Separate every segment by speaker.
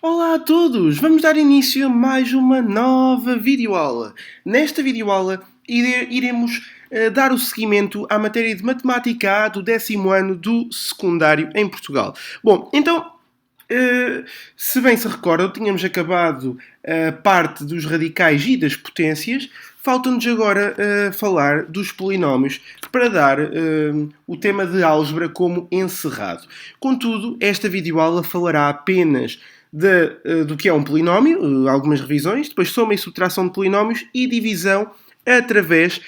Speaker 1: Olá a todos! Vamos dar início a mais uma nova videoaula. Nesta videoaula iremos dar o seguimento à matéria de Matemática A do 10º ano do secundário em Portugal. Bom, então, se bem se recordam, tínhamos acabado a parte dos radicais e das potências. Falta-nos agora falar dos polinómios para dar o tema de álgebra como encerrado. Contudo, esta videoaula falará apenas do que é um polinómio, algumas revisões, depois soma e subtração de polinómios e divisão através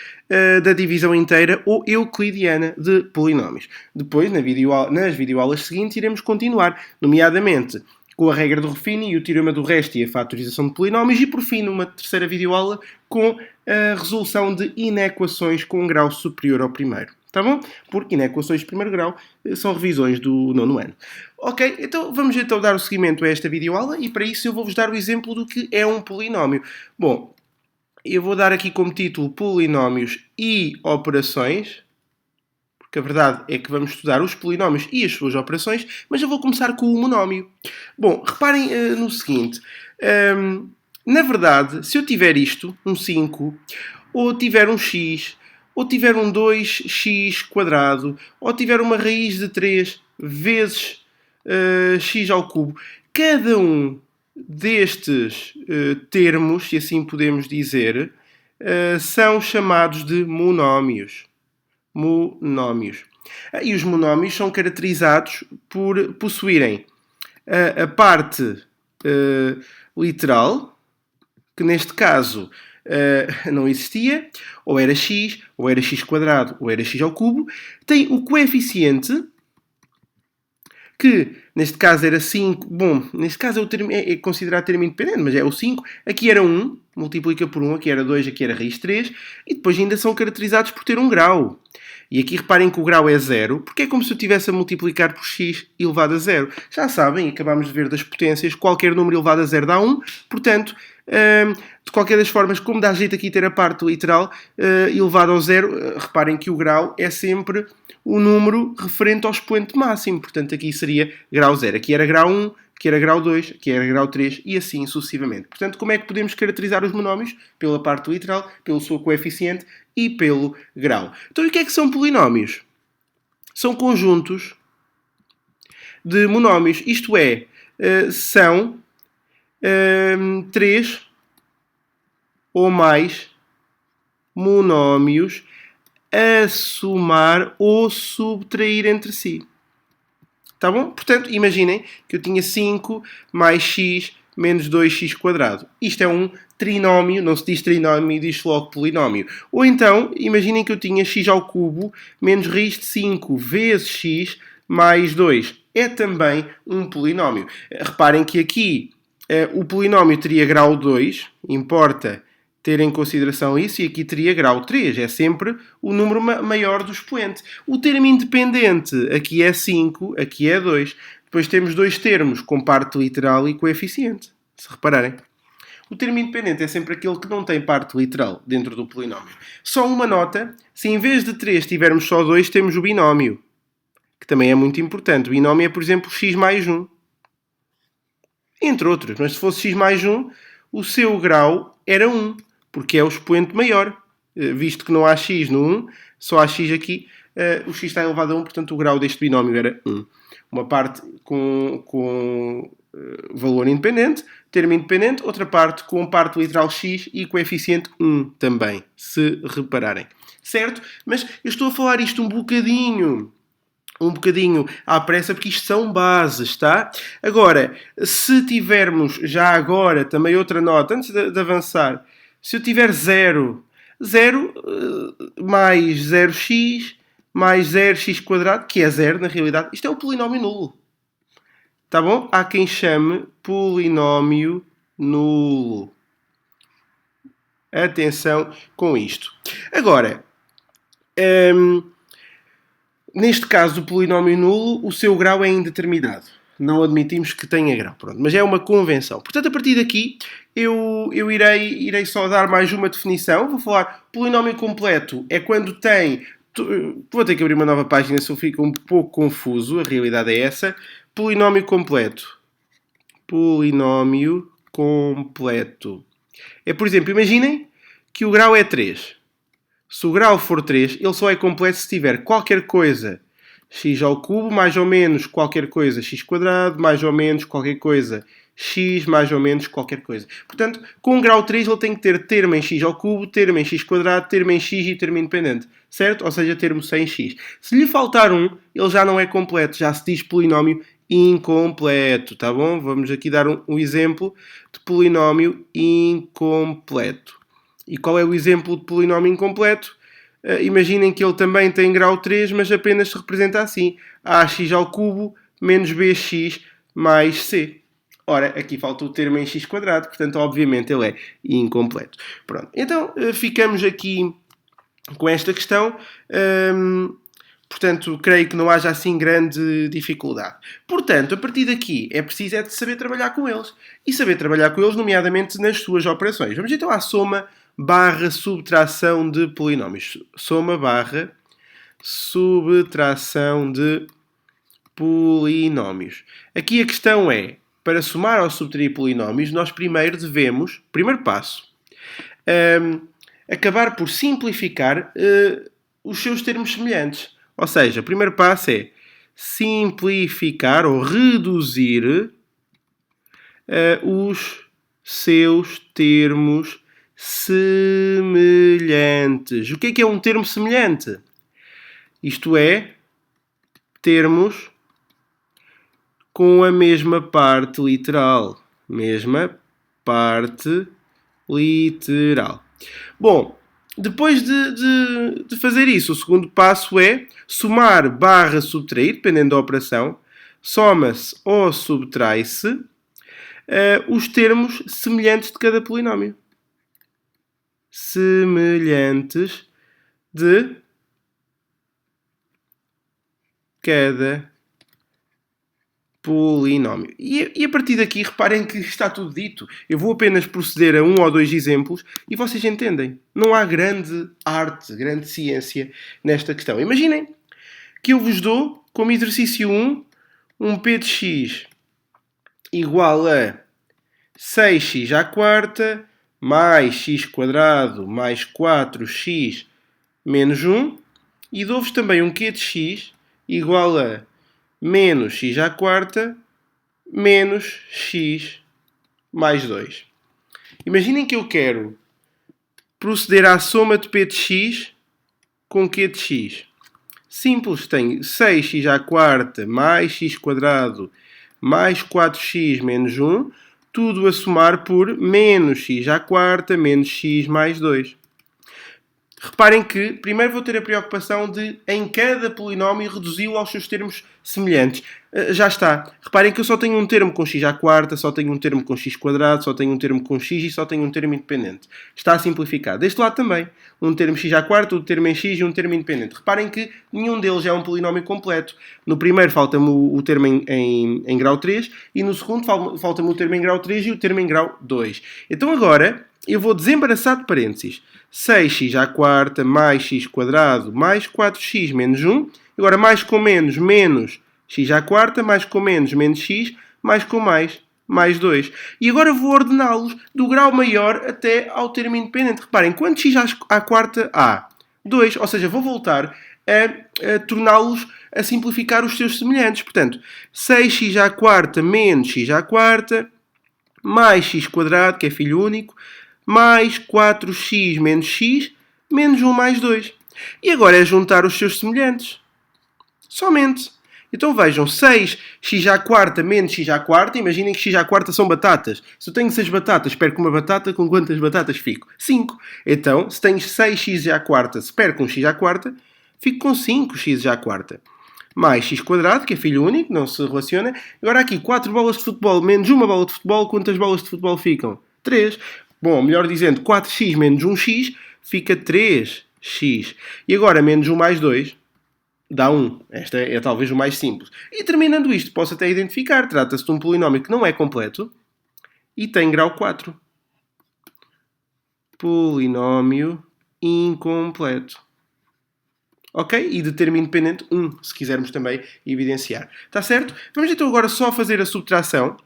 Speaker 1: da divisão inteira ou euclidiana de polinómios. Depois, nas videoaulas seguintes, iremos continuar, nomeadamente com a regra do Ruffini e o teorema do resto e a fatorização de polinómios e, por fim, numa terceira videoaula, com a resolução de inequações com um grau superior ao primeiro. Tá bom? Porque inequações de primeiro grau são revisões do 9º ano. Ok, então vamos dar o seguimento a esta videoaula e para isso eu vou-vos dar o exemplo do que é um polinómio. Bom, eu vou dar aqui como título polinómios e operações, porque a verdade é que vamos estudar os polinómios e as suas operações, mas eu vou começar com o monómio. Bom, reparem no seguinte. Na verdade, se eu tiver isto, um 5, ou tiver um x, ou tiver um 2x², ou tiver uma raiz de 3 vezes x ao cubo, cada um destes termos, se assim podemos dizer, são chamados de monómios. E os monómios são caracterizados por possuírem a parte literal, que neste caso não existia, ou era x, ou era x², ou era x ao cubo, tem o coeficiente, que neste caso era 5, bom, neste caso é considerado termo independente, mas é o 5, aqui era 1, multiplica por 1, aqui era 2, aqui era raiz 3, e depois ainda são caracterizados por ter um grau. E aqui reparem que o grau é 0, porque é como se eu estivesse a multiplicar por x elevado a 0. Já sabem, acabámos de ver das potências, qualquer número elevado a 0 dá 1, portanto, de qualquer das formas, como dá jeito aqui ter a parte literal elevado ao 0, reparem que o grau é sempre o número referente ao expoente máximo. Portanto, aqui seria grau 0. Aqui era grau 1, aqui era grau 2, aqui era grau 3 e assim sucessivamente. Portanto, como é que podemos caracterizar os monómios? Pela parte literal, pelo seu coeficiente e pelo grau. Então, e o que é que são polinómios? São conjuntos de monómios. Isto é, são 3 ou mais monómios a somar ou subtrair entre si. Tá bom? Portanto, imaginem que eu tinha 5 mais x menos 2x². Isto é um trinómio, não se diz trinómio, diz logo polinómio. Ou então, imaginem que eu tinha x ao cubo menos raiz de 5 vezes x mais 2. É também um polinómio. Reparem que aqui o polinómio teria grau 2, importa ter em consideração isso, e aqui teria grau 3, é sempre o número maior do expoente. O termo independente, aqui é 5, aqui é 2. Depois temos dois termos, com parte literal e coeficiente, se repararem. O termo independente é sempre aquele que não tem parte literal dentro do polinómio. Só uma nota, se em vez de 3 tivermos só 2, temos o binómio, que também é muito importante. O binómio é, por exemplo, x mais 1. Entre outros, mas se fosse x mais 1, o seu grau era 1. Porque é o expoente maior, visto que não há x no 1, só há x aqui, o x está elevado a 1, portanto o grau deste binómio era 1. Uma parte com valor independente, termo independente, outra parte com parte literal x e coeficiente 1 também, se repararem. Certo? Mas eu estou a falar isto um bocadinho à pressa, porque isto são bases, tá? Agora, se tivermos já agora também outra nota, antes de avançar, se eu tiver 0 mais 0x mais 0x², que é 0 na realidade, isto é um polinómio nulo. Tá bom? Há quem chame polinómio nulo. Atenção com isto. Agora, neste caso do polinómio nulo, o seu grau é indeterminado. Não admitimos que tenha grau. Pronto, mas é uma convenção. Portanto, a partir daqui, eu irei só dar mais uma definição. Vou falar polinómio completo é quando tem... Vou ter que abrir uma nova página se eu fico um pouco confuso. A realidade é essa. Polinómio completo. polinómio completo. É, por exemplo, imaginem que o grau é 3. Se o grau for 3, ele só é completo se tiver qualquer coisa x ao cubo mais ou menos qualquer coisa x quadrado mais ou menos qualquer coisa x mais ou menos qualquer coisa. Portanto, com o grau 3 ele tem que ter termo em x ao cubo, termo em x quadrado, termo em x e termo independente. Certo? Ou seja, termo sem x. Se lhe faltar um, ele já não é completo. Já se diz polinómio incompleto. Tá bom? Vamos aqui dar um exemplo de polinómio incompleto. E qual é o exemplo de polinómio incompleto? Imaginem que ele também tem grau 3, mas apenas se representa assim. Ax ao cubo menos bx mais c. Ora, aqui falta o termo em x quadrado, portanto, obviamente, ele é incompleto. Pronto. Então, ficamos aqui com esta questão. Portanto, creio que não haja assim grande dificuldade. Portanto, a partir daqui é preciso de saber trabalhar com eles. E saber trabalhar com eles, nomeadamente nas suas operações. Vamos então à soma barra subtração de polinómios. Soma barra subtração de polinómios. Aqui a questão é, para somar ou subtrair polinómios, nós primeiro devemos, primeiro passo, acabar por simplificar os seus termos semelhantes. Ou seja, o primeiro passo é simplificar ou reduzir os seus termos semelhantes. O que é um termo semelhante? Isto é, termos com a mesma parte literal. Mesma parte literal. Bom, depois de fazer isso, o segundo passo é somar barra subtrair, dependendo da operação. Soma-se ou subtrai-se os termos semelhantes de cada polinómio. Semelhantes de cada polinómio. E a partir daqui, reparem que está tudo dito. Eu vou apenas proceder a um ou dois exemplos e vocês entendem. Não há grande arte, grande ciência nesta questão. Imaginem que eu vos dou, como exercício 1, um p de x igual a 6x à quarta mais x quadrado mais 4x menos 1 e dou-vos também um q de x igual a menos x à quarta menos x mais 2. Imaginem que eu quero proceder à soma de p de x com q de x. Simples, tenho 6x à quarta mais x quadrado mais 4x menos 1, tudo a somar por menos x à quarta menos x mais 2. Reparem que primeiro vou ter a preocupação de, em cada polinómio, reduzi-lo aos seus termos semelhantes. Já está. Reparem que eu só tenho um termo com x à quarta, só tenho um termo com x quadrado, só tenho um termo com x e só tenho um termo independente. Está simplificado. Deste lado também. Um termo x à quarta, um termo em x e um termo independente. Reparem que nenhum deles é um polinómio completo. No primeiro falta-me o termo em grau 3 e no segundo falta-me o termo em grau 3 e o termo em grau 2. Então agora eu vou desembaraçar de parênteses. 6x à quarta mais x quadrado mais 4x menos 1. Agora mais com menos, menos x à quarta, mais com menos x, mais com mais 2. E agora vou ordená-los do grau maior até ao termo independente. Reparem, quanto x à quarta há? 2. Ou seja, vou voltar a torná-los, a simplificar os seus semelhantes. Portanto, 6x à quarta menos x à quarta, mais x quadrado, que é filho único, mais 4x menos 1 mais 2. E agora é juntar os seus semelhantes. Somente. Então vejam, 6x à quarta menos x à quarta, imaginem que x à quarta são batatas. Se eu tenho 6 batatas, perco uma batata, com quantas batatas fico? 5. Então, se tenho 6x à quarta, se perco um x à quarta, fico com 5x à quarta. Mais x quadrado, que é filho único, não se relaciona. Agora aqui, 4 bolas de futebol menos uma bola de futebol, quantas bolas de futebol ficam? 3. Bom, melhor dizendo, 4x menos 1x fica 3x. E agora, menos 1 mais 2 dá 1. Esta é talvez o mais simples. E terminando isto, posso até identificar. Trata-se de um polinómio que não é completo e tem grau 4. Polinómio incompleto. Ok? E de termo independente 1, se quisermos também evidenciar. Está certo? Vamos então agora só fazer a subtração.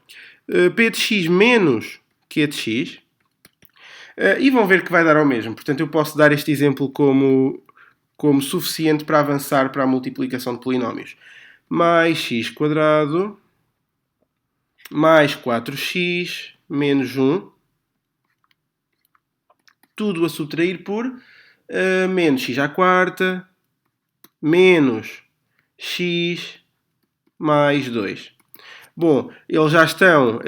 Speaker 1: P de x menos Q de x. E vão ver que vai dar ao mesmo. Portanto, eu posso dar este exemplo como suficiente para avançar para a multiplicação de polinómios. Mais x quadrado mais 4x menos 1. Tudo a subtrair por menos x à quarta menos x mais 2. Bom, eles já estão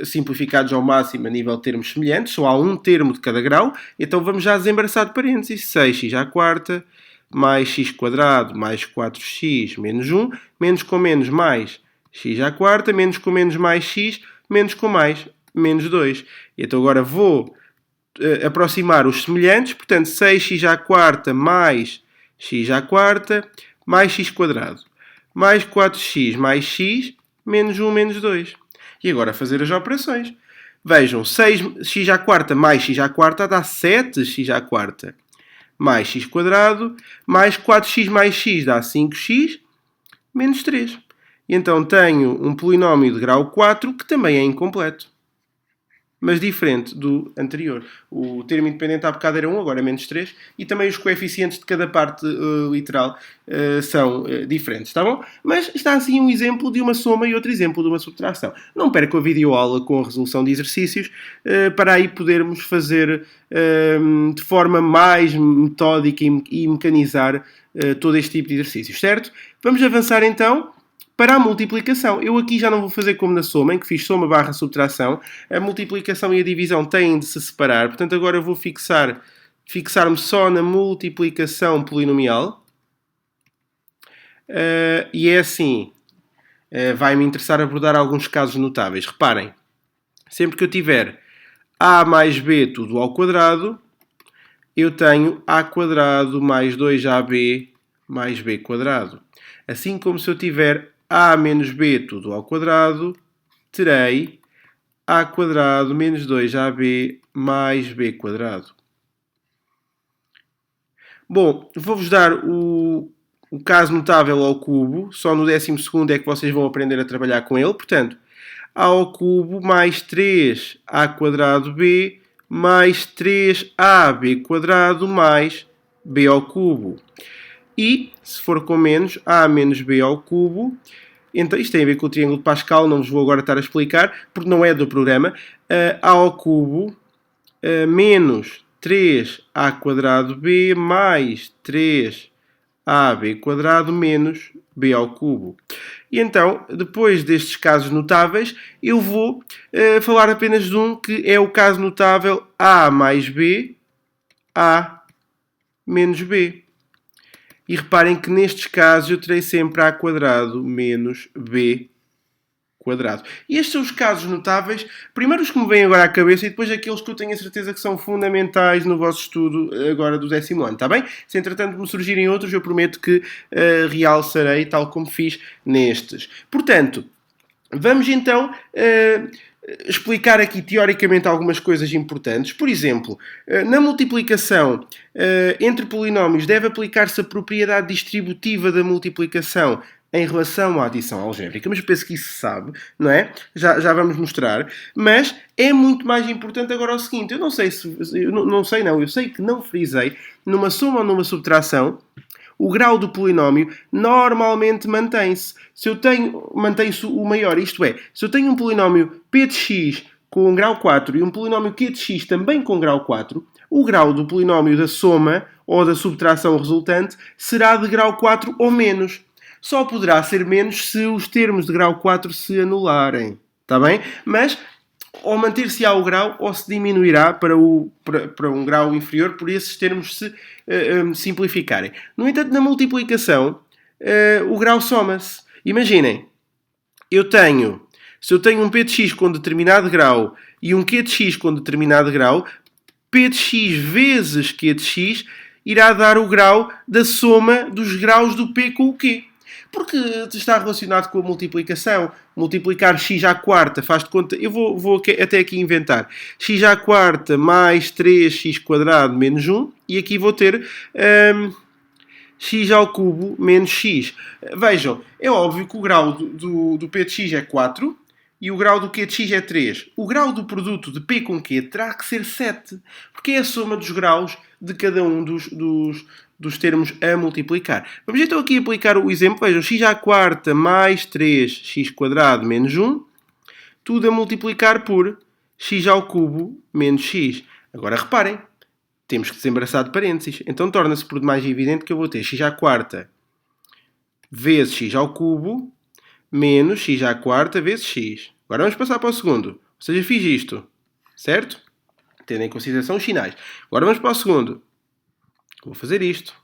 Speaker 1: simplificados ao máximo a nível de termos semelhantes, só há um termo de cada grau, então vamos já desembaraçar de parênteses. 6x à quarta mais x quadrado mais 4x menos 1, menos com menos mais x à quarta, menos com menos mais x, menos com mais menos 2. Então agora vou aproximar os semelhantes, portanto 6x à quarta mais x à quarta mais x quadrado mais 4x mais x menos 1 menos 2. E agora fazer as operações. Vejam, 6x à quarta mais x à quarta dá 7x à quarta mais x quadrado mais 4x mais x dá 5x menos 3. E então tenho um polinómio de grau 4 que também é incompleto, mas diferente do anterior. O termo independente há bocado era 1, agora é menos 3, e também os coeficientes de cada parte literal são diferentes, tá bom? Mas está assim um exemplo de uma soma e outro exemplo de uma subtração. Não perca a videoaula com a resolução de exercícios para aí podermos fazer de forma mais metódica e mecanizar todo este tipo de exercícios, certo? Vamos avançar então para a multiplicação. Eu aqui já não vou fazer como na soma, em que fiz soma barra subtração. A multiplicação e a divisão têm de se separar. Portanto, agora eu vou fixar-me só na multiplicação polinomial. E é assim. Vai-me interessar abordar alguns casos notáveis. Reparem, sempre que eu tiver a mais b tudo ao quadrado, eu tenho a quadrado mais 2ab mais b quadrado. Assim como se eu tiver a menos b tudo ao quadrado, terei a quadrado menos 2ab mais b quadrado. Bom, vou-vos dar o caso notável ao cubo. Só no 12º é que vocês vão aprender a trabalhar com ele. Portanto, a ao cubo mais 3a quadrado b mais 3ab quadrado mais b ao cubo. E, se for com menos, a menos b ao cubo. Então, isto tem a ver com o triângulo de Pascal, não vos vou agora estar a explicar, porque não é do programa. A ao cubo menos 3a quadrado b mais 3ab quadrado menos b ao cubo. E então, depois destes casos notáveis, eu vou falar apenas de um que é o caso notável a mais b, a menos b. E reparem que nestes casos eu terei sempre a quadrado menos b quadrado. E estes são os casos notáveis, primeiro os que me vêm agora à cabeça e depois aqueles que eu tenho a certeza que são fundamentais no vosso estudo agora do 10º ano, está bem? Se entretanto me surgirem outros, eu prometo que realçarei tal como fiz nestes. Portanto, vamos então explicar aqui teoricamente algumas coisas importantes. Por exemplo, na multiplicação entre polinómios deve aplicar-se a propriedade distributiva da multiplicação em relação à adição algébrica, mas eu penso que isso se sabe, não é? Já vamos mostrar. Mas é muito mais importante agora o seguinte, eu sei que não frisei, numa soma ou numa subtração, o grau do polinómio normalmente mantém-se. Mantém-se o maior, isto é, se eu tenho um polinómio p de x com um grau 4 e um polinómio q de x também com grau 4, o grau do polinómio da soma ou da subtração resultante será de grau 4 ou menos. Só poderá ser menos se os termos de grau 4 se anularem. Está bem? Mas ou manter-se-á o grau ou se diminuirá para um grau inferior por esses termos se simplificarem. No entanto, na multiplicação, o grau soma-se. Imaginem, se eu tenho um p de x com determinado grau e um q de x com determinado grau, p de x vezes q de x irá dar o grau da soma dos graus do p com o q. Porque está relacionado com a multiplicação. Multiplicar x à quarta faz de conta... Eu vou até aqui inventar. X à quarta mais 3x quadrado menos 1. E aqui vou ter x ao cubo menos x. Vejam, é óbvio que o grau do p de x é 4. e o grau do Q de x é 3. O grau do produto de P com Q terá que ser 7, porque é a soma dos graus de cada um dos termos a multiplicar. Vamos então aqui aplicar o exemplo. Vejam, x à quarta mais 3x² menos 1, tudo a multiplicar por x ao cubo menos x. Agora reparem, temos que desembaraçar de parênteses. Então torna-se por demais evidente que eu vou ter x à quarta vezes x ao cubo menos x à quarta vezes x. Agora vamos passar para o segundo. Ou seja, fiz isto, certo? Tendo em consideração os sinais. Agora vamos para o segundo. Vou fazer isto.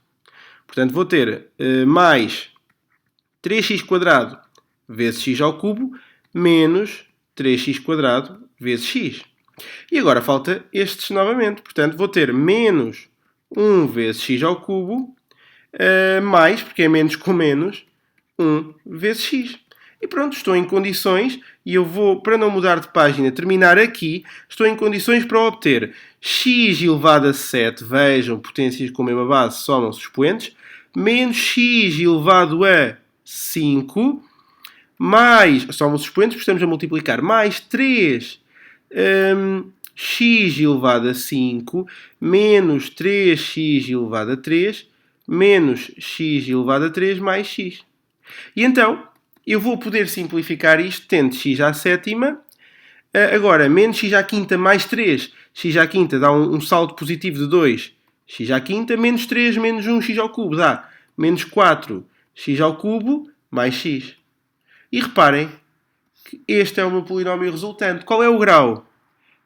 Speaker 1: Portanto, vou ter mais 3x² vezes x ao cubo menos 3x² vezes x. E agora falta estes novamente. Portanto, vou ter menos 1 vezes x ao cubo mais, porque é menos com menos, 1 vezes x. E pronto, estou em condições, e eu vou, para não mudar de página, terminar aqui, estou em condições para obter x elevado a 7, vejam, potências com a mesma base, somam-se os expoentes, menos x elevado a 5, mais, somam-se os expoentes, estamos a multiplicar, mais 3 x elevado a 5, menos 3x elevado a 3, menos x elevado a 3 mais x. E então, eu vou poder simplificar isto tendo x à sétima. Agora, menos x à quinta mais 3. X à quinta dá um saldo positivo de 2. X à quinta menos 3 menos 1 x ao cubo dá menos 4 x ao cubo mais x. E reparem que este é o meu polinómio resultante. Qual é o grau?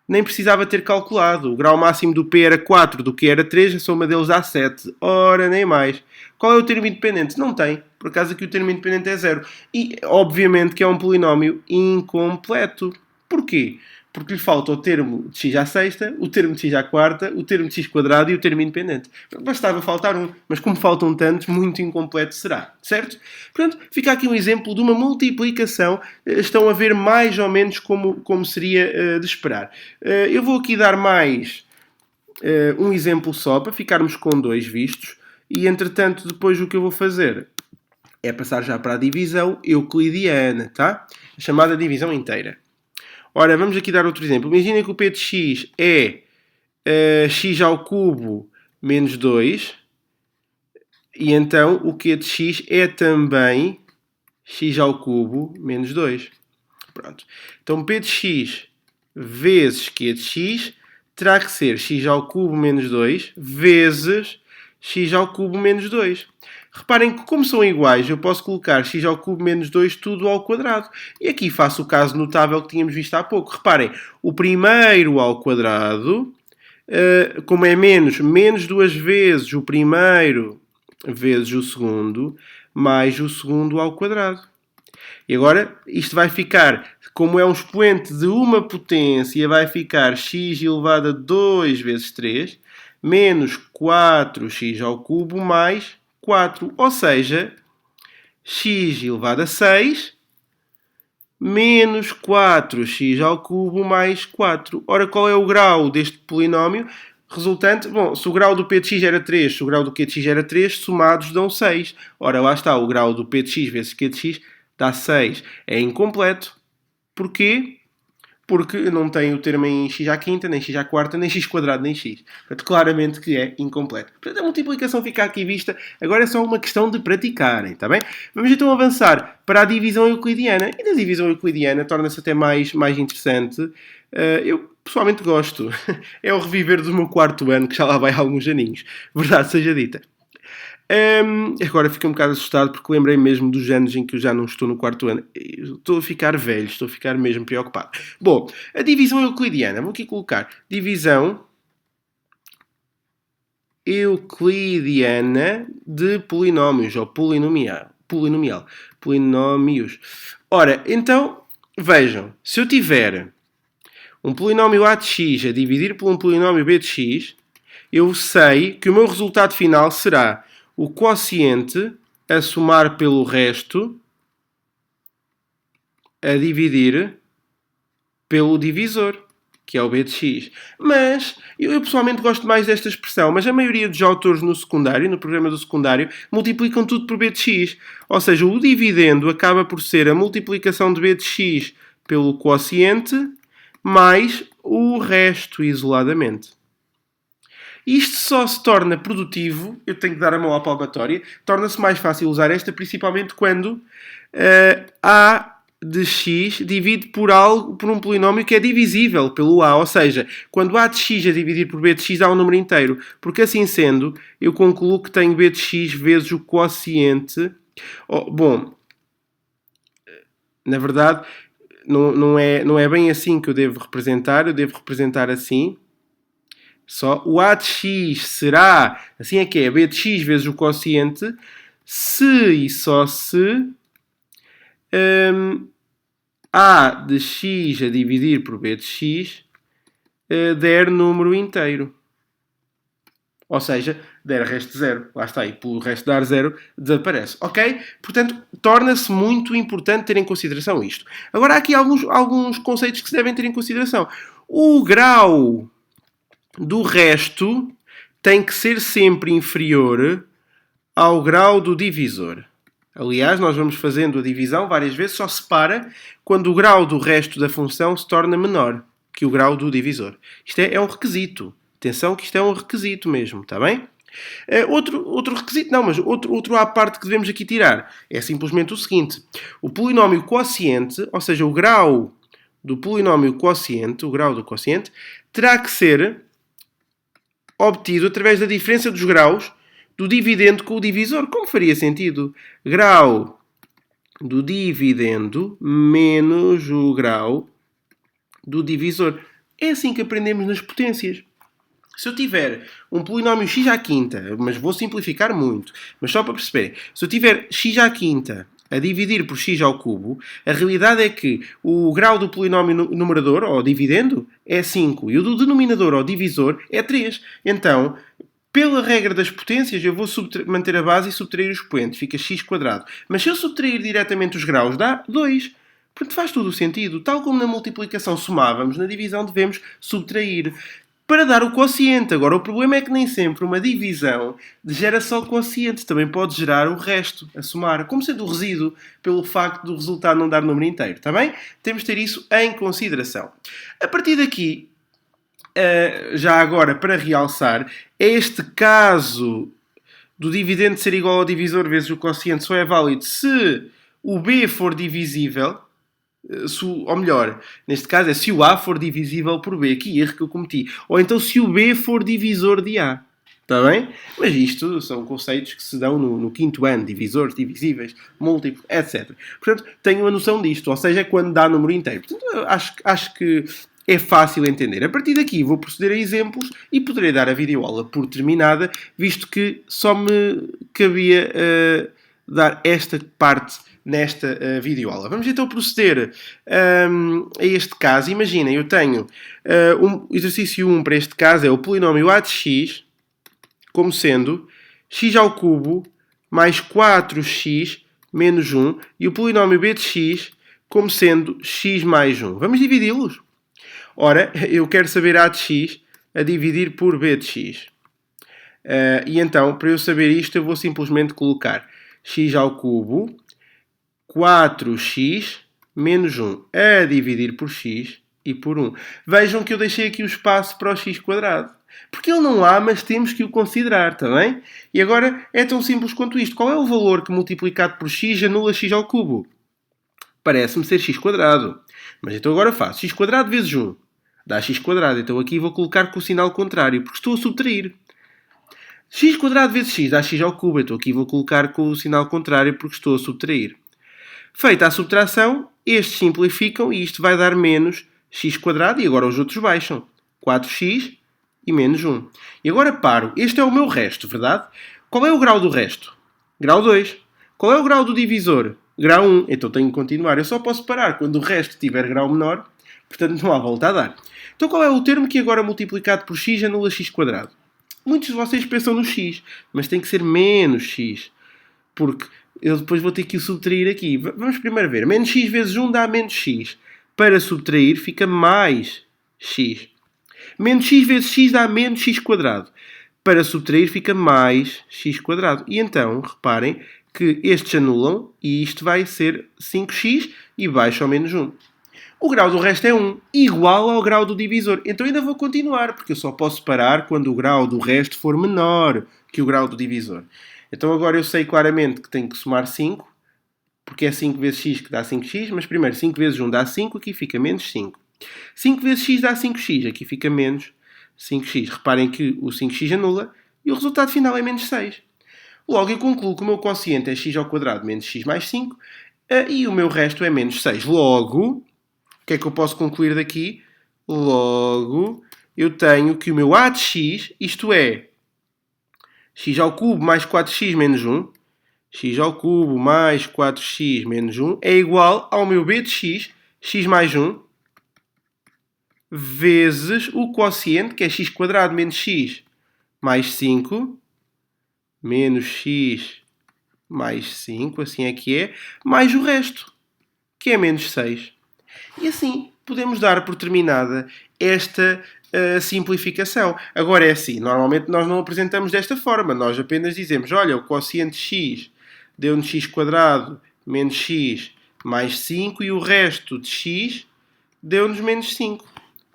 Speaker 1: Nem precisava ter calculado. O grau máximo do P era 4, do Q era 3, a soma deles dá 7. Ora, nem mais. Qual é o termo independente? Não tem. Por acaso aqui o termo independente é 0. E, obviamente, que é um polinómio incompleto. Porquê? Porque lhe falta o termo de x à sexta, o termo de x à quarta, o termo de x² e o termo independente. Bastava faltar um, mas como faltam tantos, muito incompleto será. Certo? Portanto, fica aqui um exemplo de uma multiplicação. Estão a ver mais ou menos como seria de esperar. Eu vou aqui dar mais um exemplo só, para ficarmos com 2 vistos. E, entretanto, depois o que eu vou fazer é passar já para a divisão euclidiana, tá? A chamada divisão inteira. Ora, vamos aqui dar outro exemplo. Imaginem que o P de x é x ao cubo menos 2. E então o Q de x é também x ao cubo menos 2. Pronto. Então P de x vezes Q de x terá que ser x ao cubo menos 2 vezes x ao cubo menos 2. Reparem que, como são iguais, eu posso colocar x ao cubo menos 2 tudo ao quadrado. E aqui faço o caso notável que tínhamos visto há pouco. Reparem, o primeiro ao quadrado, como é menos 2 vezes o primeiro vezes o segundo, mais o segundo ao quadrado. E agora, isto vai ficar, como é um expoente de uma potência, vai ficar x elevado a 2 vezes 3, menos 4x ao cubo mais 4. Ou seja, x elevado a 6 menos 4x ao cubo mais 4. Ora, qual é o grau deste polinómio resultante? Bom, se o grau do P de x era 3, se o grau do Q de x era 3, somados dão 6. Ora, lá está, o grau do P de x vezes Q de x dá 6. É incompleto. Porquê? Porque não tem o termo em x à quinta, nem x à quarta, nem x², nem x. Portanto, claramente que é incompleto. Portanto, a multiplicação fica aqui vista. Agora é só uma questão de praticarem, está bem? Vamos então avançar para a divisão euclidiana. E da divisão euclidiana torna-se até mais interessante. Eu pessoalmente gosto. É o reviver do meu 4º ano, que já lá vai há alguns aninhos. Verdade seja dita. Agora fico um bocado assustado porque lembrei mesmo dos anos em que eu já não estou no 4º ano. Estou a ficar velho, estou a ficar mesmo preocupado. Bom, a divisão euclidiana. Vou aqui colocar divisão euclidiana de polinómios, ou polinómios. Ora, então, vejam, se eu tiver um polinómio a de x a dividir por um polinómio b de x, eu sei que o meu resultado final será o quociente a somar pelo resto a dividir pelo divisor, que é o b de x. Mas, eu pessoalmente gosto mais desta expressão, mas a maioria dos autores no secundário, no programa do secundário, multiplicam tudo por b de x. Ou seja, o dividendo acaba por ser a multiplicação de b de x pelo quociente mais o resto isoladamente. Isto só se torna produtivo, eu tenho que dar a mão à palmatória, torna-se mais fácil usar esta, principalmente quando A de x divide por um polinómio que é divisível pelo A. Ou seja, quando A de x é dividir por B de x, há um número inteiro. Porque assim sendo, eu concluo que tenho B de x vezes o quociente. Bom, na verdade, não é bem assim que eu devo representar. Eu devo representar assim. Só o A de x será, assim é que é, B de x vezes o quociente, se e só se A de x a dividir por B de x der número inteiro. Ou seja, der resto de zero. Lá está. E por o resto dar zero, desaparece. Ok? Portanto, torna-se muito importante ter em consideração isto. Agora, há aqui alguns conceitos que se devem ter em consideração. O grau do resto tem que ser sempre inferior ao grau do divisor. Aliás, nós vamos fazendo a divisão várias vezes, só se para quando o grau do resto da função se torna menor que o grau do divisor. Isto é um requisito. Atenção que isto é um requisito mesmo, está bem? Outro requisito, não, mas outro à parte que devemos aqui tirar é simplesmente o seguinte. O polinómio quociente, ou seja, o grau do polinómio quociente, o grau do quociente, terá que ser obtido através da diferença dos graus do dividendo com o divisor. Como faria sentido? Grau do dividendo menos o grau do divisor. É assim que aprendemos nas potências. Se eu tiver um polinómio x à quinta, mas vou simplificar muito, mas só para perceber, se eu tiver x à quinta a dividir por x ao cubo, a realidade é que o grau do polinómio numerador, ou dividendo, é 5, e o do denominador, ou divisor, é 3. Então, pela regra das potências, eu vou manter a base e subtrair os expoentes. Fica x². Mas se eu subtrair diretamente os graus, dá 2. Portanto, faz todo o sentido. Tal como na multiplicação somávamos, na divisão devemos subtrair para dar o quociente. Agora, o problema é que nem sempre uma divisão gera só o quociente. Também pode gerar o resto, a somar. Como sendo o resíduo, pelo facto do resultado não dar número inteiro. Está bem? Temos de ter isso em consideração. A partir daqui, já agora, para realçar, este caso do dividendo ser igual ao divisor vezes o quociente só é válido se o B for divisível, ou melhor, neste caso é se o A for divisível por B, que erro que eu cometi, ou então se o B for divisor de A. Está bem? Mas isto são conceitos que se dão no quinto ano, divisores, divisíveis, múltiplos, etc. Portanto, tenho a noção disto, ou seja, é quando dá número inteiro. Portanto, acho que é fácil entender. A partir daqui vou proceder a exemplos e poderei dar a videoaula por terminada, visto que só me cabia dar esta parte nesta videoaula. Vamos então proceder a este caso. Imaginem, eu tenho exercício 1 para este caso é o polinómio a de x como sendo x ao cubo mais 4x menos 1 e o polinómio b de x como sendo x mais 1. Vamos dividi-los. Ora, eu quero saber a de x a dividir por b de x. E então, para eu saber isto, eu vou simplesmente colocar x ao cubo 4x menos 1 a dividir por x e por 1. Vejam que eu deixei aqui o espaço para o x². Porque ele não há, mas temos que o considerar, está bem? E agora é tão simples quanto isto. Qual é o valor que multiplicado por x anula x ao cubo? Parece-me ser x². Mas então agora faço x² vezes 1. Dá x². Então aqui vou colocar com o sinal contrário, porque estou a subtrair. x² vezes x dá x ao cubo. Então aqui vou colocar com o sinal contrário, porque estou a subtrair. Feita a subtração, estes simplificam e isto vai dar menos x² e agora os outros baixam. 4x e menos 1. E agora paro. Este é o meu resto, verdade? Qual é o grau do resto? Grau 2. Qual é o grau do divisor? Grau 1. Então tenho que continuar. Eu só posso parar quando o resto tiver grau menor, portanto não há volta a dar. Então qual é o termo que agora multiplicado por x anula x²? Muitos de vocês pensam no x, mas tem que ser menos x. Porque eu depois vou ter que o subtrair aqui. Vamos primeiro ver. Menos x vezes 1 dá menos x. Para subtrair fica mais x. Menos x vezes x dá menos x². Para subtrair fica mais x². E então, reparem que estes anulam e isto vai ser 5x e baixo ao menos 1. O grau do resto é 1, igual ao grau do divisor. Então ainda vou continuar, porque eu só posso parar quando o grau do resto for menor que o grau do divisor. Então agora eu sei claramente que tenho que somar 5, porque é 5 vezes x que dá 5x, mas primeiro 5 vezes 1 dá 5, aqui fica menos 5. 5 vezes x dá 5x, aqui fica menos 5x. Reparem que o 5x anula e o resultado final é menos 6. Logo, eu concluo que o meu quociente é x ao quadrado menos x mais 5 e o meu resto é menos 6. Logo, o que é que eu posso concluir daqui? Logo, eu tenho que o meu a de x, isto é, x ao cubo mais 4x menos 1, x ao cubo mais 4x menos 1, é igual ao meu b de x, x mais 1, vezes o quociente, que é x quadrado menos x mais 5, menos x mais 5, assim é que é, mais o resto, que é menos 6. E assim podemos dar por terminada esta simplificação. Agora é assim, normalmente nós não apresentamos desta forma, nós apenas dizemos, olha, o quociente x deu-nos x quadrado menos x mais 5 e o resto de x deu-nos menos 5.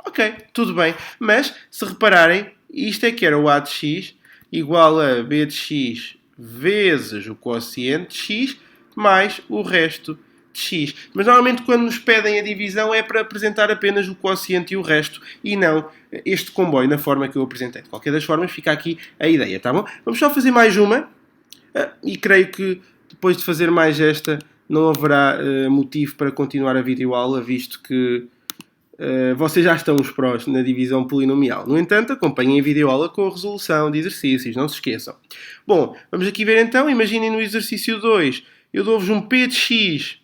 Speaker 1: Ok, tudo bem. Mas, se repararem, isto é que era o a de x igual a b de x vezes o quociente de x mais o resto de x. Mas, normalmente, quando nos pedem a divisão é para apresentar apenas o quociente e o resto e não este comboio na forma que eu apresentei. De qualquer das formas, fica aqui a ideia, tá bom? Vamos só fazer mais uma e creio que depois de fazer mais esta não haverá motivo para continuar a videoaula, visto que vocês já estão os prós na divisão polinomial. No entanto, acompanhem a videoaula com a resolução de exercícios, não se esqueçam. Bom, vamos aqui ver então, imaginem no exercício 2, eu dou-vos um p de x,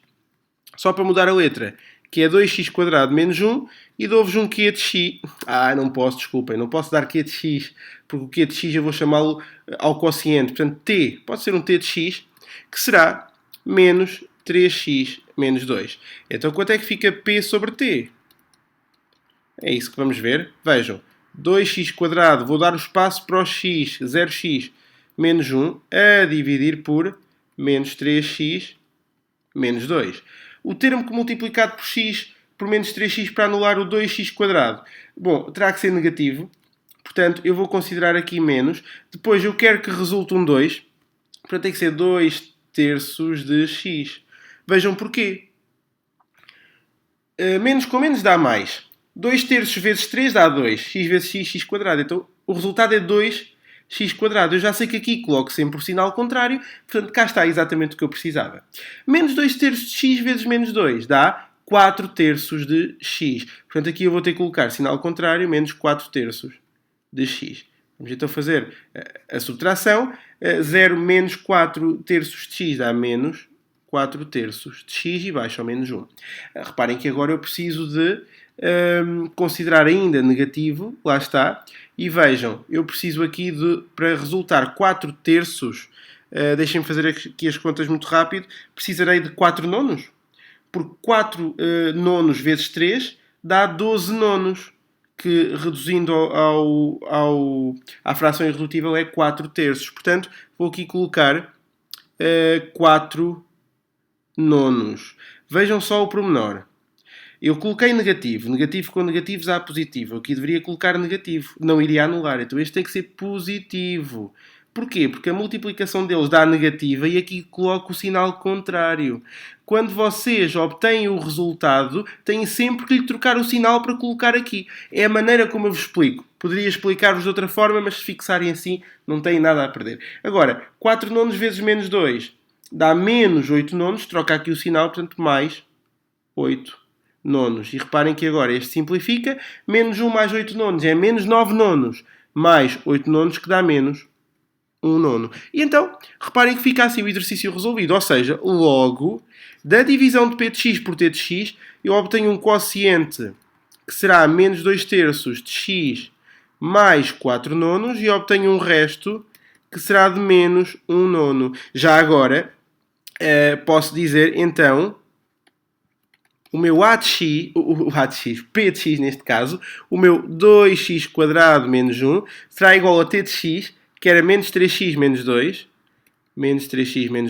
Speaker 1: só para mudar a letra, que é 2x² menos 1, e dou-vos um q de x. Não posso, desculpem, não posso dar q de x, porque o q de x eu vou chamá-lo ao quociente. Portanto, t, pode ser um t de x, que será menos 3x menos 2. Então, quanto é que fica p sobre t? É isso que vamos ver. Vejam, 2x², vou dar o espaço para o x, 0x menos 1, a dividir por menos 3x menos 2. O termo que multiplicado por x por menos 3x para anular o 2x². Bom, terá que ser negativo. Portanto, eu vou considerar aqui menos. Depois eu quero que resulte um 2. Portanto, tem que ser 2/3 de x. Vejam porquê. Menos com menos dá mais. 2/3 vezes 3 dá 2. X vezes x, x². Então, o resultado é 2x². Eu já sei que aqui coloco sempre o sinal contrário. Portanto, cá está exatamente o que eu precisava. Menos 2/3 de x vezes menos 2 dá 4/3 de x. Portanto, aqui eu vou ter que colocar sinal contrário, menos 4/3 de x. Vamos então fazer a subtração. 0 menos 4/3 de x dá menos 4/3 de x e baixo ao menos 1. Reparem que agora eu preciso de considerar ainda negativo, lá está, e vejam, eu preciso aqui para resultar 4/3, deixem-me fazer aqui as contas muito rápido, precisarei de 4 nonos, porque 4 nonos vezes 3 dá 12 nonos, que reduzindo à fração irredutível é 4/3. Portanto, vou aqui colocar 4 nonos. Vejam só o pormenor. Eu coloquei negativo. Negativo com negativos dá positivo. Aqui deveria colocar negativo. Não iria anular. Então este tem que ser positivo. Porquê? Porque a multiplicação deles dá negativa e aqui coloco o sinal contrário. Quando vocês obtêm o resultado, têm sempre que lhe trocar o sinal para colocar aqui. É a maneira como eu vos explico. Poderia explicar-vos de outra forma, mas se fixarem assim, não têm nada a perder. Agora, 4 nonos vezes menos 2 dá menos 8 nonos. Troca aqui o sinal, portanto, mais 8 nonos. E reparem que agora este simplifica. Menos 1 mais 8 nonos é menos 9 nonos mais 8 nonos, que dá menos 1 nono. E então, reparem que fica assim o exercício resolvido. Ou seja, logo, da divisão de p de x por t de x, eu obtenho um quociente que será menos 2/3 de x mais 4 nonos e obtenho um resto que será de menos 1 nono. Já agora, posso dizer, então, o meu a de x, p de x neste caso, o meu 2x² menos 1 será igual a t de x, que era menos 3x menos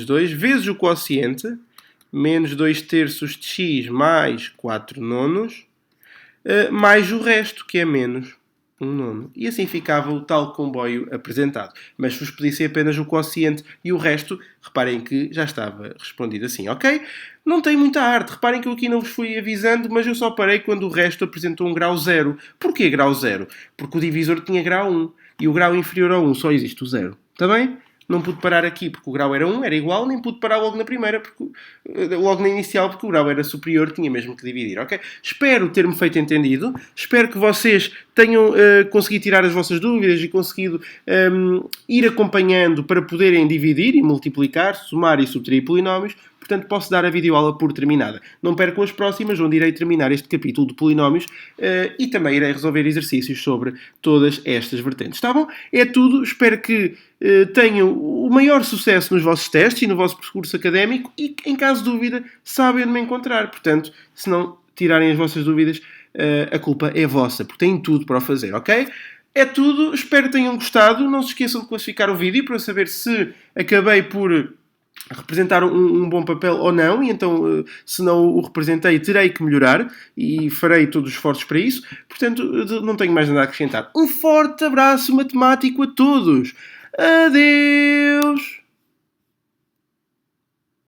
Speaker 1: 2, vezes o quociente, menos 2 terços de x mais 4 nonos, mais o resto, que é menos 1 nono. E assim ficava o tal comboio apresentado. Mas vos pedissem apenas o quociente e o resto, reparem que já estava respondido assim, ok? Não tem muita arte. Reparem que eu aqui não vos fui avisando, mas eu só parei quando o resto apresentou um grau 0. Porquê grau 0? Porque o divisor tinha grau 1. E o grau inferior a 1 só existe o 0. Está bem? Não pude parar aqui porque o grau era 1, era igual, nem pude parar logo na primeira, porque, logo na inicial, porque o grau era superior, tinha mesmo que dividir, ok? Espero ter-me feito entendido, espero que vocês tenham conseguido tirar as vossas dúvidas e conseguido ir acompanhando para poderem dividir e multiplicar, somar e subtrair polinómios. Portanto, posso dar a videoaula por terminada. Não percam as próximas, onde irei terminar este capítulo de polinómios e também irei resolver exercícios sobre todas estas vertentes. Está bom? É tudo. Espero que tenham o maior sucesso nos vossos testes e no vosso percurso académico e, em caso de dúvida, sabem onde me encontrar. Portanto, se não tirarem as vossas dúvidas, a culpa é vossa, porque têm tudo para o fazer, ok? É tudo. Espero que tenham gostado. Não se esqueçam de classificar o vídeo para saber se acabei por representar um bom papel ou não, e então, se não o representei, terei que melhorar e farei todos os esforços para isso. Portanto, não tenho mais nada a acrescentar. Um forte abraço matemático a todos. Adeus!